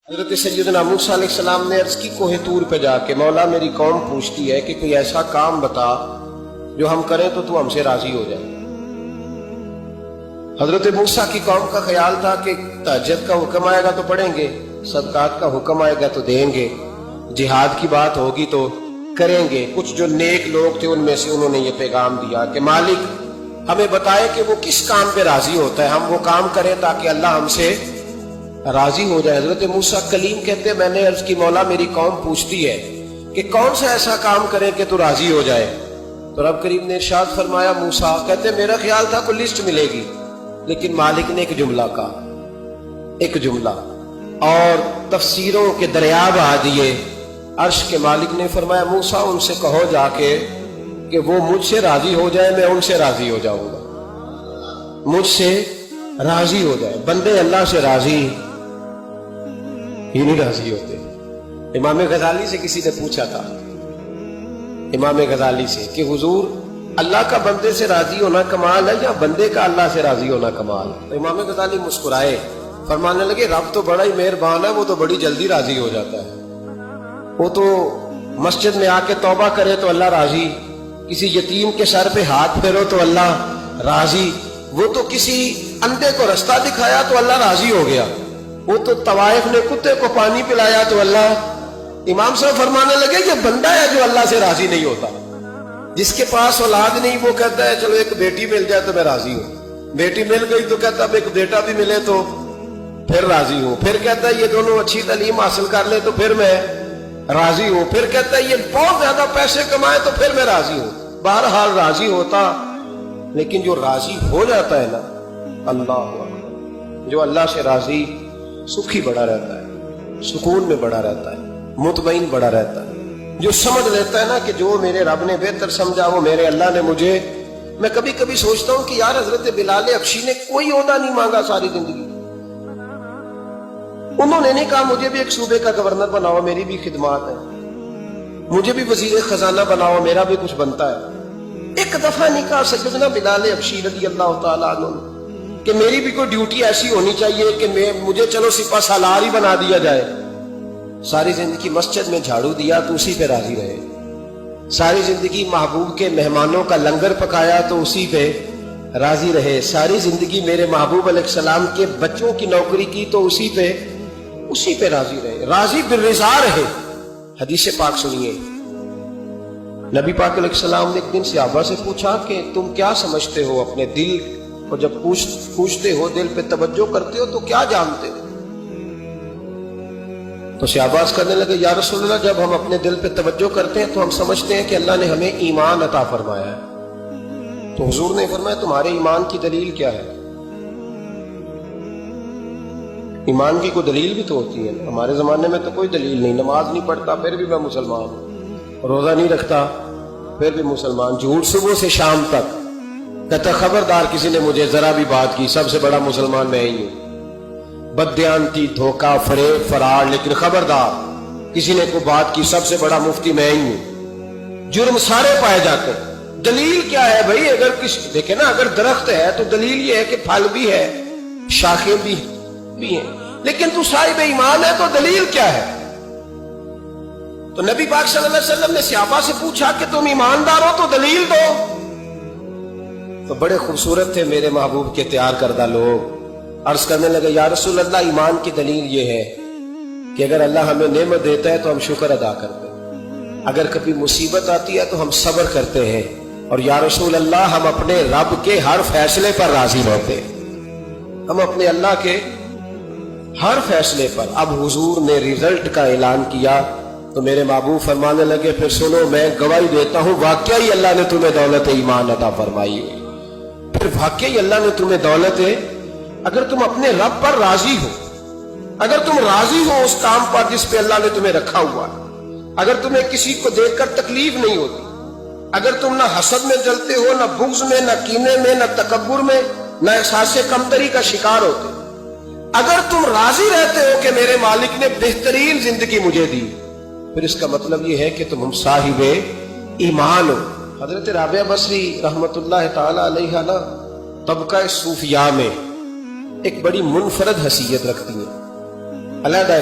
حضرت سیدنا موسیٰ علیہ السلام نے عرض کی کوہ طور پہ جا کے مولا میری قوم پوچھتی ہے کہ کوئی ایسا کام بتا جو ہم کریں تو تو ہم سے راضی ہو جائے۔ حضرت موسیٰ کی قوم کا خیال تھا کہ تہجد کا حکم آئے گا تو پڑھیں گے، صدقات کا حکم آئے گا تو دیں گے، جہاد کی بات ہوگی تو کریں گے۔ کچھ جو نیک لوگ تھے ان میں سے انہوں نے یہ پیغام دیا کہ مالک ہمیں بتائے کہ وہ کس کام پہ راضی ہوتا ہے، ہم وہ کام کریں تاکہ اللہ ہم سے راضی ہو جائے۔ حضرت موسیٰ کلیم کہتے ہیں میں نے عرض کی مولا میری قوم پوچھتی ہے کہ کون سا ایسا کام کرے کہ تو راضی ہو جائے، تو رب کریم نے ارشاد فرمایا موسیٰ کہتے میرا خیال تھا کوئی لسٹ ملے گی، لیکن مالک نے ایک جملہ کہا، ایک جملہ، اور تفسیروں کے دریا بہا دیے۔ عرش کے مالک نے فرمایا موسیٰ ان سے کہو جا کے کہ وہ مجھ سے راضی ہو جائے، میں ان سے راضی ہو جاؤں گا، مجھ سے راضی ہو جائے۔ بندے اللہ سے راضی ہی نہیں راضی ہوتے۔ امام غزالی سے کسی نے پوچھا تھا، امام غزالی سے، کہ حضور اللہ کا بندے سے راضی ہونا کمال ہے یا بندے کا اللہ سے راضی ہونا کمال ہے؟ تو امام غزالی مسکرائے، فرمانے لگے رب تو بڑا ہی مہربان ہے، وہ تو بڑی جلدی راضی ہو جاتا ہے۔ وہ تو مسجد میں آ کے توبہ کرے تو اللہ راضی، کسی یتیم کے سر پہ ہاتھ پھیرو تو اللہ راضی، وہ تو کسی اندھے کو رستہ دکھایا تو اللہ راضی ہو گیا، وہ تو طوائف نے کتے کو پانی پلایا تو اللہ۔ امام صاحب فرمانے لگے یہ بندہ ہے جو اللہ سے راضی نہیں ہوتا، جس کے پاس اولاد نہیں وہ کہتا ہے چلو ایک بیٹی مل جائے تو میں راضی ہوں، بیٹی مل گئی تو کہتا اب ایک بیٹا بھی ملے تو پھر راضی ہوں، پھر کہتا ہے یہ دونوں اچھی تعلیم حاصل کر لے تو پھر میں راضی ہوں، پھر کہتا ہے یہ بہت زیادہ پیسے کمائے تو پھر میں راضی ہوں۔ بہرحال راضی ہوتا، لیکن جو راضی ہو جاتا ہے نا، اللہ جو اللہ سے راضی سکھی بڑا رہتا ہے، سکون میں بڑا رہتا ہے، مطمئن بڑا رہتا ہے، جو سمجھ لیتا ہے نا کہ جو میرے رب نے بہتر سمجھا وہ میرے اللہ نے مجھے۔ میں کبھی کبھی سوچتا ہوں کہ یار حضرت بلال حبشی نے کوئی عہدہ نہیں مانگا ساری زندگی، انہوں نے نہیں کہا مجھے بھی ایک صوبے کا گورنر بناؤ میری بھی خدمات ہے، مجھے بھی وزیر خزانہ بناؤ میرا بھی کچھ بنتا ہے۔ ایک دفعہ نہیں کہا سیدنا بلال حبشی رضی اللہ تعالیٰ عنہ کہ میری بھی کوئی ڈیوٹی ایسی ہونی چاہیے کہ مجھے چلو سپہ سالار ہی بنا دیا جائے۔ ساری زندگی مسجد میں جھاڑو دیا تو اسی پہ راضی رہے، ساری زندگی محبوب کے مہمانوں کا لنگر پکایا تو اسی پہ راضی رہے، ساری زندگی میرے محبوب علیہ السلام کے بچوں کی نوکری کی تو اسی پہ راضی رہے، راضی بالرضا رہے۔ حدیث پاک سنیے، نبی پاک علیہ السلام نے ایک دن صحابہ سے پوچھا کہ تم کیا سمجھتے ہو اپنے دل کو، جب پوچھتے ہو دل پہ توجہ کرتے ہو تو کیا جانتے ہو؟ تو صحابہ کرنے لگے یا رسول اللہ جب ہم اپنے دل پہ توجہ کرتے ہیں تو ہم سمجھتے ہیں کہ اللہ نے ہمیں ایمان عطا فرمایا ہے۔ تو حضور نے فرمایا تمہارے ایمان کی دلیل کیا ہے؟ ایمان کی کوئی دلیل بھی تو ہوتی ہے، ہمارے زمانے میں تو کوئی دلیل نہیں، نماز نہیں پڑھتا پھر بھی میں مسلمان ہوں، روزہ نہیں رکھتا پھر بھی مسلمان، جھوٹ صبح سے شام تک، کہتا خبردار کسی نے مجھے ذرا بھی بات کی سب سے بڑا مسلمان میں ہی ہوں، بددیانتی دھوکہ فریب فرار، لیکن خبردار کسی نے کوئی بات کی سب سے بڑا مفتی میں ہی ہوں۔ جرم سارے پائے جاتے ہیں، دلیل کیا ہے بھائی؟ اگر دیکھیں نا اگر درخت ہے تو دلیل یہ ہے کہ پھل بھی ہے شاخیں بھی ہیں، لیکن تو صاحب ایمان ہے تو دلیل کیا ہے؟ تو نبی پاک صلی اللہ علیہ وسلم نے صحابہ سے پوچھا کہ تم ایماندار ہو تو دلیل دو۔ تو بڑے خوبصورت تھے میرے محبوب کے تیار کردہ لوگ، عرض کرنے لگے یا رسول اللہ ایمان کی دلیل یہ ہے کہ اگر اللہ ہمیں نعمت دیتا ہے تو ہم شکر ادا کرتے ہیں، اگر کبھی مصیبت آتی ہے تو ہم صبر کرتے ہیں، اور یا رسول اللہ ہم اپنے رب کے ہر فیصلے پر راضی ہوتے ہیں، ہم اپنے اللہ کے ہر فیصلے پر۔ اب حضور نے رزلٹ کا اعلان کیا تو میرے محبوب فرمانے لگے پھر سنو میں گواہی دیتا ہوں واقعی اللہ نے تمہیں دولت ایمان عطا فرمائی ہے، پھر واقعی اللہ نے تمہیں دولت ہے۔ اگر تم اپنے رب پر راضی ہو، اگر تم راضی ہو اس کام پر جس پہ اللہ نے تمہیں رکھا ہوا ہے، اگر تمہیں کسی کو دیکھ کر تکلیف نہیں ہوتی، اگر تم نہ حسد میں جلتے ہو، نہ بغض میں، نہ کینے میں، نہ تکبر میں، نہ احساس کمتری کا شکار ہوتے، اگر تم راضی رہتے ہو کہ میرے مالک نے بہترین زندگی مجھے دی، پھر اس کا مطلب یہ ہے کہ تم صاحب ایمان ہو۔ حضرت رابعہ بصری رحمت اللہ تعالی علیہ نا طبقہ صوفیاء میں ایک بڑی منفرد حیثیت رکھتی ہیں، علیحدہ